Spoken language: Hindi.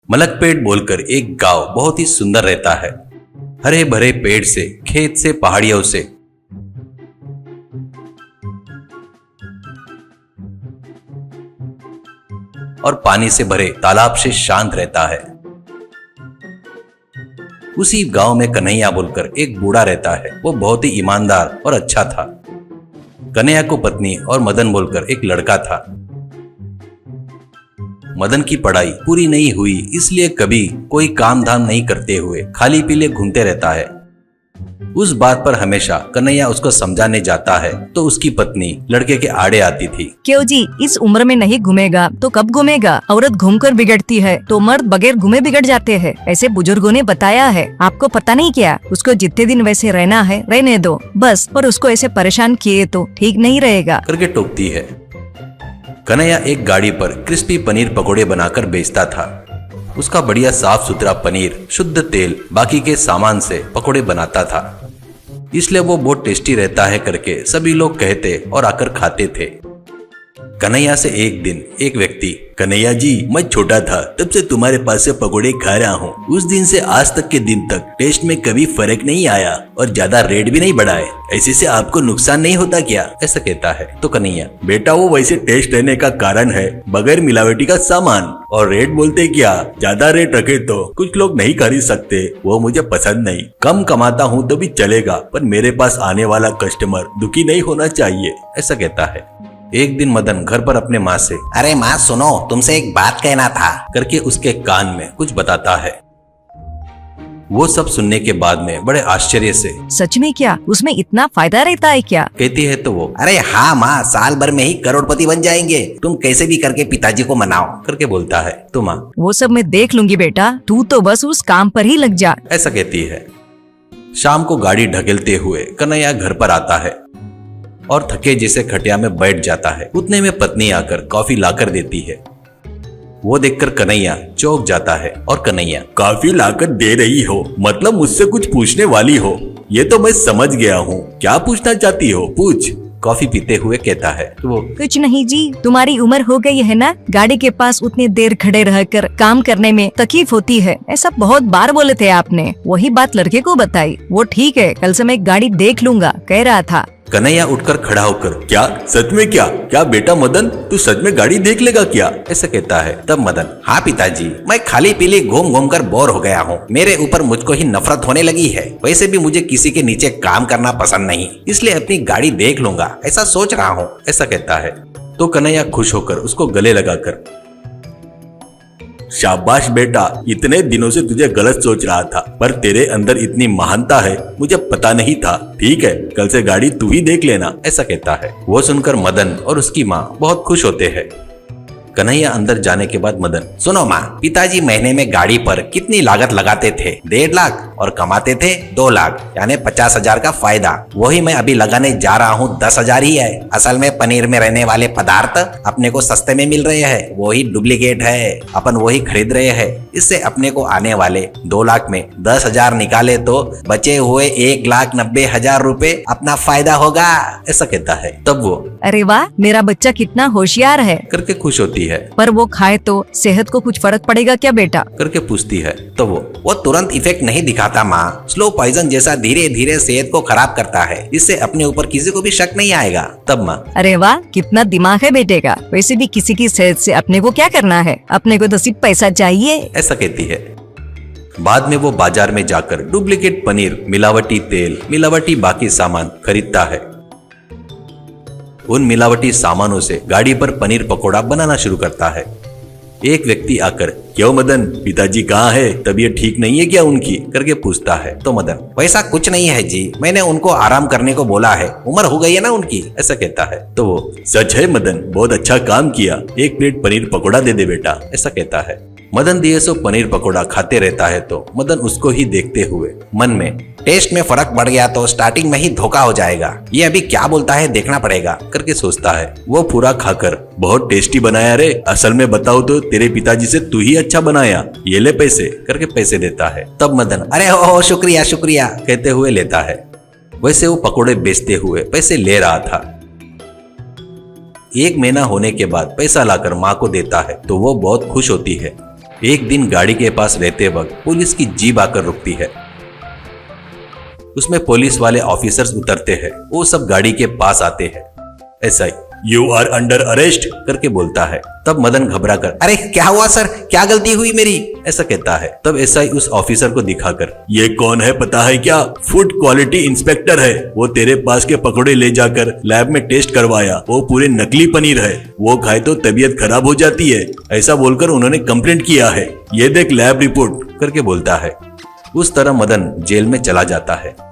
मलकपेट बोलकर एक गांव बहुत ही सुंदर रहता है। हरे भरे पेड़ से, खेत से, पहाड़ियों से। और पानी से भरे तालाब से शांत रहता है। उसी गांव में कन्हैया बोलकर एक बूढ़ा रहता है। वो बहुत ही ईमानदार और अच्छा था। कन्हैया को पत्नी और मदन बोलकर एक लड़का था। मदन की पढ़ाई पूरी नहीं हुई, इसलिए कभी कोई काम धाम नहीं करते हुए खाली पीले घूमते रहता है। उस बात पर हमेशा कन्हैया उसको समझाने जाता है तो उसकी पत्नी लड़के के आड़े आती थी। क्यों जी, इस उम्र में नहीं घूमेगा तो कब घूमेगा? औरत घूमकर बिगड़ती है तो मर्द बगैर घूमे बिगड़ जाते हैं, ऐसे बुजुर्गों ने बताया है। आपको पता नहीं क्या? उसको जितने दिन वैसे रहना है रहने दो बस, और उसको ऐसे परेशान किए तो ठीक नहीं रहेगा करके टोकती है। कन्हैया एक गाड़ी पर क्रिस्पी पनीर पकोड़े बनाकर बेचता था। उसका बढ़िया साफ सुथरा पनीर, शुद्ध तेल, बाकी के सामान से पकोड़े बनाता था, इसलिए वो बहुत टेस्टी रहता है करके सभी लोग कहते और आकर खाते थे। कन्हैया से एक दिन एक व्यक्ति, कन्हैया जी, मैं छोटा था तब से तुम्हारे पास से पकोड़े खा रहा हूँ। उस दिन से आज तक के दिन तक टेस्ट में कभी फर्क नहीं आया और ज्यादा रेट भी नहीं बढ़ाए। ऐसे से आपको नुकसान नहीं होता क्या? ऐसा कहता है तो कन्हैया, बेटा वो वैसे टेस्ट रहने का कारण है बगैर मिलावटी का सामान, और रेट बोलते क्या, ज्यादा रेट रखे तो कुछ लोग नहीं खरीद सकते, वो मुझे पसंद नहीं। कम कमाता हूँ तो भी चलेगा, पर मेरे पास आने वाला कस्टमर दुखी नहीं होना चाहिए। ऐसा कहता है। एक दिन मदन घर पर अपने माँ से, अरे माँ सुनो, तुमसे एक बात कहना था करके उसके कान में कुछ बताता है। वो सब सुनने के बाद में बड़े आश्चर्य से, सच में क्या? उसमें इतना फायदा रहता है क्या? कहती है तो वो, अरे हाँ माँ, साल भर में ही करोड़पति बन जाएंगे, तुम कैसे भी करके पिताजी को मनाओ करके बोलता है तो माँ, वो सब मैं देख लूंगी बेटा, तू तो बस उस काम पर ही लग जा। ऐसा कहती है। शाम को गाड़ी ढकेलते हुए कन्हैया घर पर आता है और थके जैसे खटिया में बैठ जाता है। उतने में पत्नी आकर कॉफी लाकर देती है। वो देखकर कन्हैया चौंक जाता है और कन्हैया, कॉफी लाकर दे रही हो मतलब मुझसे कुछ पूछने वाली हो? ये तो मैं समझ गया हूँ, क्या पूछना चाहती हो पूछ, कॉफी पीते हुए कहता है तो वो, कुछ नहीं जी, तुम्हारी उम्र हो गई है ना, गाड़ी के पास उतनी देर खड़े रहकर काम करने में तकलीफ होती है, ऐसा बहुत बार बोले थे आपने। वही बात लड़के को बताई। वो ठीक है, कल से मैं गाड़ी देख लूंगा कह रहा था। कन्हैया उठकर खड़ा होकर, क्या सच में? क्या क्या बेटा मदन, तू सच में गाड़ी देख लेगा क्या? ऐसा कहता है। तब मदन, हाँ पिताजी, मैं खाली पीली घूम घूम कर बोर हो गया हूँ, मेरे ऊपर मुझको ही नफरत होने लगी है। वैसे भी मुझे किसी के नीचे काम करना पसंद नहीं, इसलिए अपनी गाड़ी देख लूंगा, ऐसा सोच रहा हूँ। ऐसा कहता है तो कन्हैया खुश होकर उसको गले लगाकर, शाबाश बेटा, इतने दिनों से तुझे गलत सोच रहा था, पर तेरे अंदर इतनी महानता है मुझे पता नहीं था। ठीक है, कल से गाड़ी तू ही देख लेना। ऐसा कहता है। वो सुनकर मदन और उसकी माँ बहुत खुश होते हैं। कन्हैया अंदर जाने के बाद मदन, सुनो माँ, पिताजी महीने में गाड़ी पर कितनी लागत लगाते थे? 1.5 लाख और कमाते थे 2 लाख, यानी 50,000 का फायदा। वही मैं अभी लगाने जा रहा हूँ, 10,000 ही है। असल में पनीर में रहने वाले पदार्थ अपने को सस्ते में मिल रहे हैं, वही डुप्लीकेट है, अपन वही खरीद रहे हैं। इससे अपने को आने वाले 2 लाख में 10,000 निकाले तो बचे हुए 1,90,000 रुपए अपना फायदा होगा। ऐसा कहता है। तब वो, अरे वाह, मेरा बच्चा कितना होशियार है करके खुश होती है। पर वो खाए तो सेहत को कुछ फर्क पड़ेगा क्या बेटा? करके पूछती है तो वो तुरंत इफेक्ट नहीं दिखाता माँ, स्लो पॉइजन जैसा धीरे धीरे सेहत को खराब करता है, इससे अपने ऊपर किसी को भी शक नहीं आएगा। तब माँ, अरे वाह, कितना दिमाग है बेटे का। वैसे भी किसी की सेहत से अपने को क्या करना है, अपने को तो सिर्फ पैसा चाहिए। ऐसा कहती है। बाद में वो बाजार में जाकर डुप्लीकेट पनीर, मिलावटी तेल, मिलावटी बाकी सामान खरीदता है। उन मिलावटी सामानों से गाड़ी पर पनीर पकोड़ा बनाना शुरू करता है। एक व्यक्ति आकर, क्यों मदन, पिताजी कहाँ है, तबीयत ठीक नहीं है क्या उनकी? करके पूछता है तो मदन, वैसा कुछ नहीं है जी, मैंने उनको आराम करने को बोला है, उम्र हो गई है ना उनकी। ऐसा कहता है तो वो, सच है मदन, बहुत अच्छा काम किया, 1 प्लेट पनीर पकोड़ा दे दे बेटा। ऐसा कहता है। मदन दिए सो पनीर पकोड़ा खाते रहता है तो मदन उसको ही देखते हुए मन में, टेस्ट में फर्क बढ़ गया तो स्टार्टिंग में ही धोखा हो जाएगा, ये अभी क्या बोलता है देखना पड़ेगा करके सोचता है। वो पूरा खाकर, बहुत टेस्टी बनाया रे, असल में बताओ तो तेरे पिताजी से तू ही अच्छा बनाया, ये ले पैसे करके पैसे देता है। तब मदन, अरे हो शुक्रिया शुक्रिया कहते हुए लेता है। वैसे वो पकोड़े बेचते हुए पैसे ले रहा था। 1 महीना होने के बाद पैसा लाकर माँ को देता है तो वो बहुत खुश होती है। एक दिन गाड़ी के पास रहते वक्त पुलिस की जीप आकर रुकती है। उसमें पुलिस वाले ऑफिसर्स उतरते हैं। वो सब गाड़ी के पास आते हैं। SI you are under arrest करके बोलता है। तब मदन घबरा कर अरे क्या हुआ सर, क्या गलती हुई मेरी? ऐसा कहता है। तब एसआई उस ऑफिसर को दिखाकर, ये कौन है पता है क्या? फूड क्वालिटी इंस्पेक्टर है। वो तेरे पास के पकौड़े ले जाकर लैब में टेस्ट करवाया। वो पूरे नकली पनीर है। वो खाए तो तबीयत खराब हो जाती है। ऐसा बोलकर उन्होंने कंप्लेंट किया है। ये देख लैब रिपोर्ट करके बोलता है। उस तरह मदन जेल में चला जाता है।